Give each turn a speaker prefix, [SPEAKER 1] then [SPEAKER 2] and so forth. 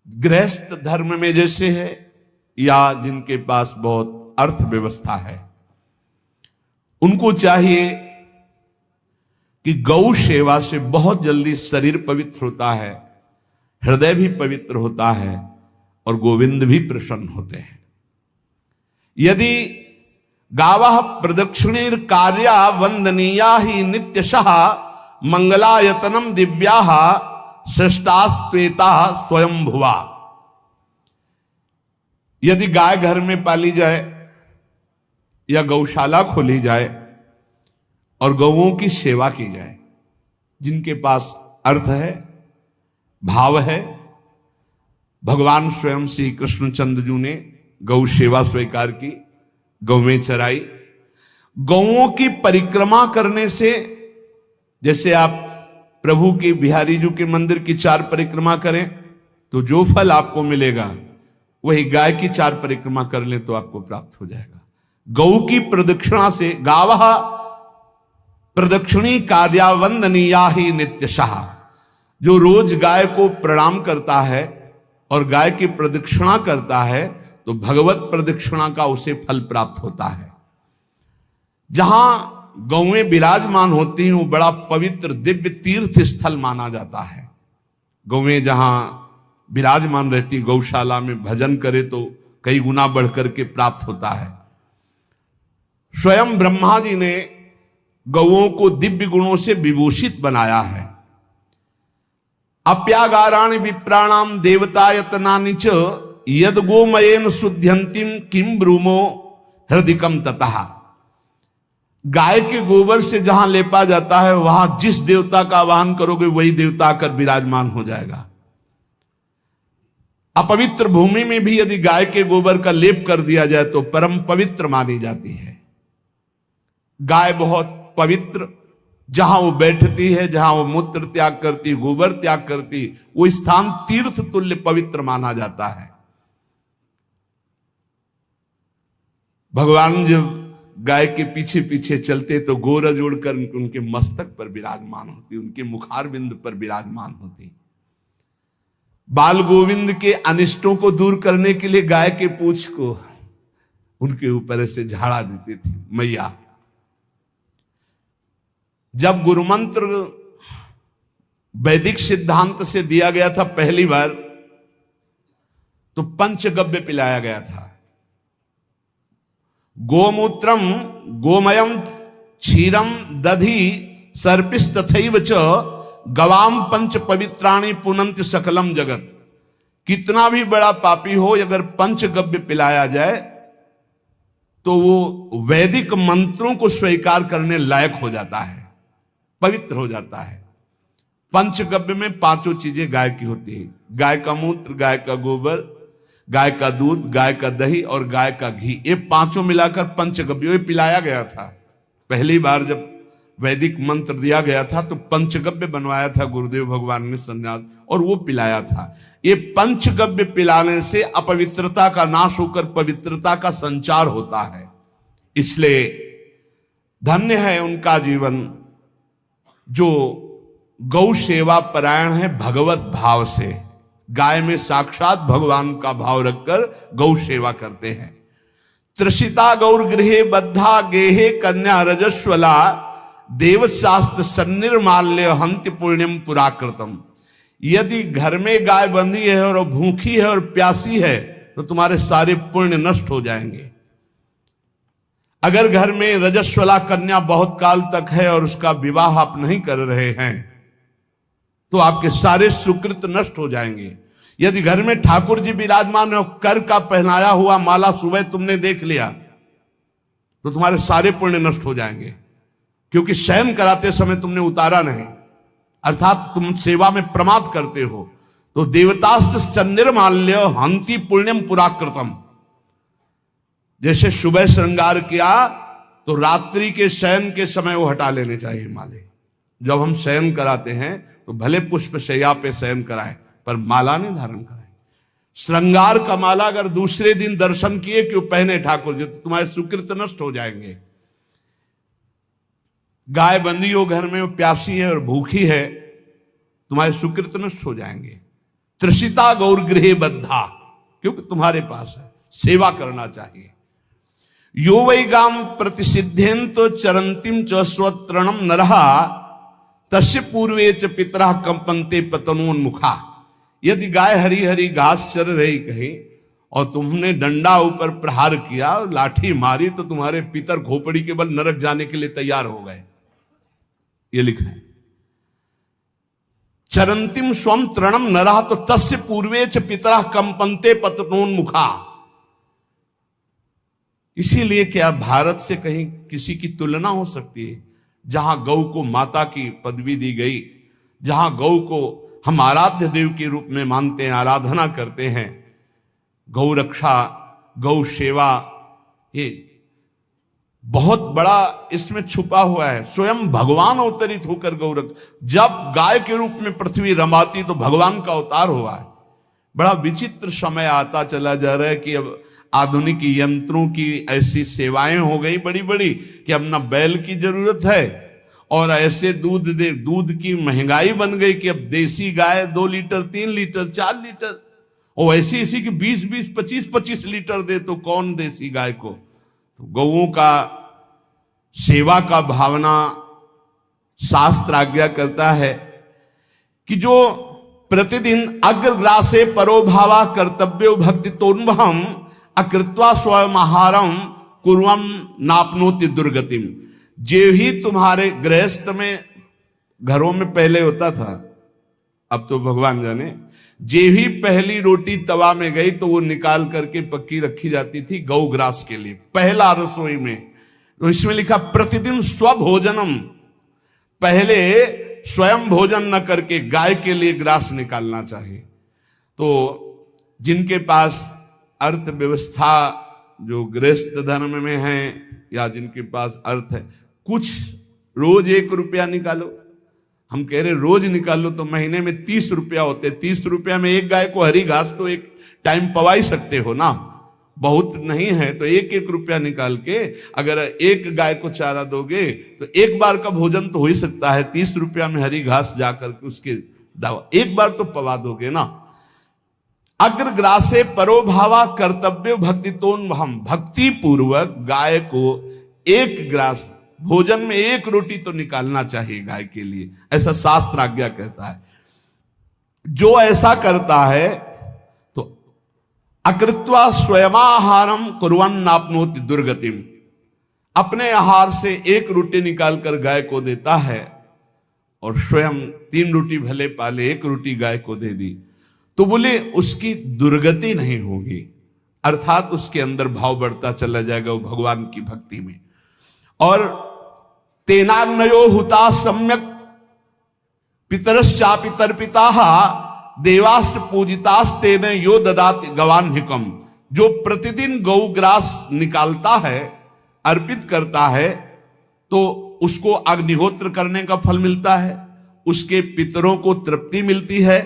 [SPEAKER 1] गृहस्थ धर्म में जैसे है या जिनके पास बहुत अर्थव्यवस्था है, उनको चाहिए कि गौ सेवा से बहुत जल्दी शरीर पवित्र होता है, हृदय भी पवित्र होता है और गोविंद भी प्रसन्न होते हैं। यदि गावः प्रदक्षिणीर कार्या वंदनीया ही नित्यशः मंगलायतनम दिव्याः श्रेष्ठास्त्वेता स्वयंभुवा। यदि गाय घर में पाली जाए या गौशाला खोली जाए और गौओं की सेवा की जाए, जिनके पास अर्थ है, भाव है, भगवान स्वयं श्री कृष्णचंद्र जी ने गौ सेवा स्वीकार की, गौवें चराई। गौओं की परिक्रमा करने से, जैसे आप प्रभु के बिहारी जी के मंदिर की 4 परिक्रमा करें तो जो फल आपको मिलेगा वही गाय की 4 परिक्रमा कर लें तो आपको प्राप्त हो जाएगा। गौ की प्रदक्षिणा से, गावः प्रदक्षिणी कार्या वंदनीया ही नित्यशः, जो रोज गाय को प्रणाम करता है और गाय की प्रदक्षिणा करता है तो भगवत प्रदक्षिणा का उसे फल प्राप्त होता है। जहां गौएं विराजमान होती हैं वो बड़ा पवित्र दिव्य तीर्थ स्थल माना जाता है। गौएं जहां विराजमान रहती, गौशाला में भजन करे तो कई गुना बढ़कर के प्राप्त होता है। स्वयं ब्रह्मा जी ने गौओं को दिव्य गुणों से विभूषित बनाया है। अप्यागाराणि विप्राणाम देवतायतनानि च यद गोमयेन शुद्ध्यंतिम किम ब्रूमो हृदिकम ततः। गाय के गोबर से जहां लेपा जाता है वहां जिस देवता का आवाहन करोगे वही देवता आकर विराजमान हो जाएगा। अपवित्र भूमि में भी यदि गाय के गोबर का लेप कर दिया जाए तो परम पवित्र मानी जाती है। गाय बहुत पवित्र, जहां वो बैठती है, जहां वो मूत्र त्याग करती, गोबर त्याग करती, वो स्थान तीर्थ तुल्य पवित्र माना जाता है। भगवान जब गाय के पीछे पीछे चलते तो गोरज उड़कर उनके मस्तक पर विराजमान होती, उनके मुखार बिंद पर विराजमान होती। बाल गोविंद के अनिष्टों को दूर करने के लिए गाय के पूंछ को उनके ऊपर से झाड़ा देती थी मैया। जब गुरुमंत्र वैदिक सिद्धांत से दिया गया था पहली बार तो पंचगव्य पिलाया गया था। गोमूत्रम गोमयम क्षीरम दधि सर्पिस्तथैव च गवाम पंच पवित्राणि पुनंत सकलम जगत। कितना भी बड़ा पापी हो, अगर पंचगव्य पिलाया जाए तो वो वैदिक मंत्रों को स्वीकार करने लायक हो जाता है, पवित्र हो जाता है। पंचगव्य में 5 चीजें गाय की होती है। गाय का मूत्र, गाय का गोबर, गाय का दूध, गाय का दही और गाय का घी, ये 5 मिलाकर पंचगव्य पिलाया गया था। पहली बार जब वैदिक मंत्र दिया गया था तो पंचगव्य बनवाया था गुरुदेव भगवान ने संन्यास, और वो पिलाया था। ये पंचगव्य पिलाने से अपवित्रता का नाश होकर पवित्रता का संचार होता है। इसलिए धन्य है उनका जीवन जो गौ सेवा परायण है भगवत भाव से। गाय में साक्षात भगवान का भाव रखकर गौ सेवा करते हैं। त्रिषिता गौर गृहे बद्धा गेहे कन्या रजस्वला देवशास्त्र सन्निर्माल्य हंति पुण्यम पुराकृतम। यदि घर में गाय बंधी है और भूखी है और प्यासी है तो तुम्हारे सारे पुण्य नष्ट हो जाएंगे। अगर घर में रजस्वला कन्या बहुत काल तक है और उसका विवाह आप नहीं कर रहे हैं तो आपके सारे सुकृत नष्ट हो जाएंगे। यदि घर में ठाकुर जी विराजमान है, कर का पहनाया हुआ माला सुबह तुमने देख लिया तो तुम्हारे सारे पुण्य नष्ट हो जाएंगे, क्योंकि शयन कराते समय तुमने उतारा नहीं, अर्थात तुम सेवा में प्रमाद करते हो। तो देवतास्त्र सन्निर्माल्य हंति पुण्यम पुराकृतम। जैसे सुबह श्रृंगार किया तो रात्रि के शयन के समय वो हटा लेने चाहिए माले। जब हम शयन कराते हैं तो भले पुष्प शैया पे शयन कराएं पर माला नहीं धारण कराएं। श्रृंगार का माला अगर दूसरे दिन दर्शन किए क्यों पहने ठाकुर जी तो तुम्हारे सुकृत नष्ट हो जाएंगे। गाय बंदी हो घर में, वो प्यासी है और भूखी है, तुम्हारे सुकृत नष्ट हो जाएंगे। तृषिता गौर गृहे बद्धा, क्योंकि तुम्हारे पास है, सेवा करना चाहिए। यो वै गाम प्रतिसिद्धेन तो चरंतिम च स्वतरणम नरहा तस्य पूर्वे च पितरा कंपनते पतनोन्मुखा। यदि गाय हरी हरी घास चर रही कहीं और तुमने डंडा ऊपर प्रहार किया, लाठी मारी, तो तुम्हारे पितर खोपड़ी के बल नरक जाने के लिए तैयार हो गए। ये लिखा है चरंतिम स्वम तृणम नरहा तो तस्य पूर्वे च पितरा कंपनते पतनोन्मुखा। इसीलिए क्या भारत से कहीं किसी की तुलना हो सकती है, जहां गौ को माता की पदवी दी गई, जहां गौ को हम आराध्य देव के रूप में मानते हैं, आराधना करते हैं। गौ रक्षा, गौ सेवा, ये बहुत बड़ा इसमें छुपा हुआ है। स्वयं भगवान अवतरित होकर गौ रक्षा, जब गाय के रूप में पृथ्वी रमाती तो भगवान का अवतार हुआ है। बड़ा विचित्र समय आता चला जा रहा है कि अब आधुनिक यंत्रों की ऐसी सेवाएं हो गई बड़ी बड़ी कि अब ना बैल की जरूरत है, और ऐसे दूध की महंगाई बन गई कि अब देसी गाय 2 लीटर 3 लीटर 4 लीटर, और ऐसी इसी की 20-20 25-25 लीटर दे तो कौन देसी गाय को। तो गौओं का सेवा का भावना शास्त्र आज्ञा करता है कि जो प्रतिदिन अग्रग्रासे परोभावा कर्तव्यो भक्ति तोन्वहम अकृत्वा स्वयं आहारम कुर्वम नापनोति दुर्गतिम। जे ही तुम्हारे गृहस्थ में घरों में पहले होता था, अब तो भगवान जाने, जे ही पहली रोटी तवा में गई तो वो निकाल करके पक्की रखी जाती थी गौग्रास के लिए, पहला रसोई में। तो इसमें लिखा प्रतिदिन स्वभोजनम, पहले स्वयं भोजन न करके गाय के लिए ग्रास निकालना चाहिए। तो जिनके पास अर्थव्यवस्था जो गृहस्थ धर्म में है या जिनके पास अर्थ है, कुछ रोज 1 रुपया निकालो। हम कह रहे रोज निकालो तो महीने में 30 रुपया होते, 30 रुपया में एक गाय को हरी घास तो एक टाइम पवा ही सकते हो ना, बहुत नहीं है तो 1-1 रुपया निकाल के अगर एक गाय को चारा दोगे तो एक बार का भोजन तो हो ही सकता है। 30 रुपया में हरी घास जाकर के उसके दावा एक बार तो पवा दोगे ना। अग्रग्रासे परोभावा कर्तव्य भक्ति तोन, हम भक्ति पूर्वक गाय को 1 ग्रास भोजन में 1 रोटी तो निकालना चाहिए गाय के लिए, ऐसा शास्त्र आज्ञा कहता है। जो ऐसा करता है तो अकृत्वा स्वयमाहारम कुर्वन् नाप्नोति दुर्गतिम, अपने आहार से 1 रोटी निकालकर गाय को देता है और स्वयं 3 रोटी भले पाले 1 रोटी गाय को दे दी तो बोले उसकी दुर्गति नहीं होगी, अर्थात उसके अंदर भाव बढ़ता चला जाएगा वो भगवान की भक्ति में। और तेनाग्नयो हुता सम्यक पितरश्चापि तर्पिताः देवास्त पूजितास्तेन यो ददाति गवान्हिकम। जो प्रतिदिन गौग्रास निकालता है, अर्पित करता है, तो उसको अग्निहोत्र करने का फल मिलता है, उसके पितरों को तृप्ति मिलती है,